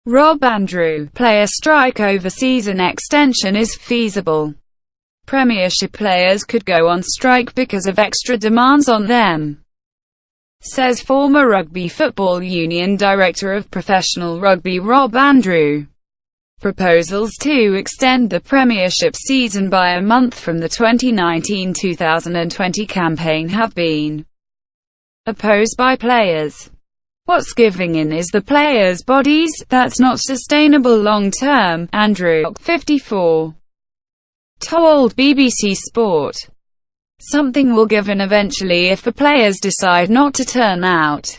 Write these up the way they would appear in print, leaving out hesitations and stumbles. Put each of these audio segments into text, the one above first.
Rob Andrew, player strike over season extension is feasible. Premiership players could go on strike because of extra demands on them, says former Rugby Football Union Director of Professional Rugby Rob Andrew. Proposals to extend the Premiership season by a month from the 2019-2020 campaign have been opposed by players. What's giving in is the players' bodies. That's not sustainable long-term, Andrew, 54, told BBC Sport. Something will give in eventually if the players decide not to turn out.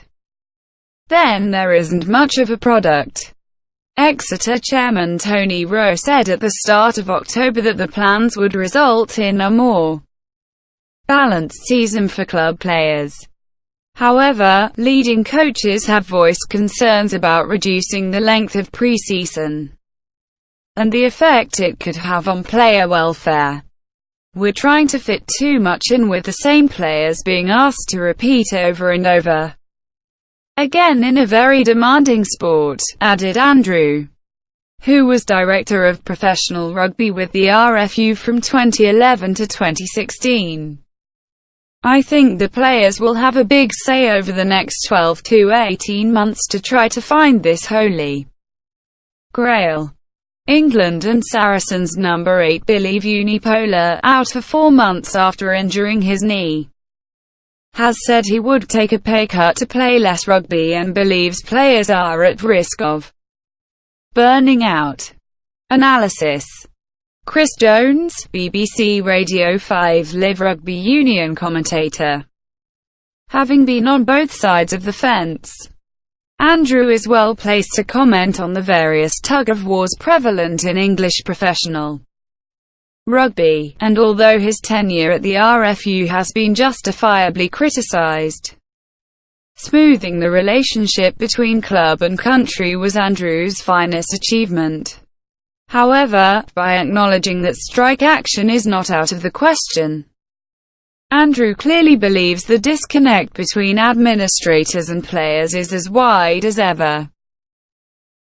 Then there isn't much of a product. Exeter chairman Tony Rowe said at the start of October that the plans would result in a more balanced season for club players. However, leading coaches have voiced concerns about reducing the length of pre-season and the effect it could have on player welfare. We're trying to fit too much in with the same players being asked to repeat over and over again in a very demanding sport, added Andrew, who was director of professional rugby with the RFU from 2011 to 2016. I think the players will have a big say over the next 12 to 18 months to try to find this holy grail. England and Saracens number 8 Billy Vunipola, out for 4 months after injuring his knee, has said he would take a pay cut to play less rugby and believes players are at risk of burning out. Analysis: Chris Jones, BBC Radio 5 Live Rugby Union commentator. Having been on both sides of the fence, Andrew is well placed to comment on the various tug-of-wars prevalent in English professional rugby, and although his tenure at the RFU has been justifiably criticised, smoothing the relationship between club and country was Andrew's finest achievement. However, by acknowledging that strike action is not out of the question, Andrew clearly believes the disconnect between administrators and players is as wide as ever.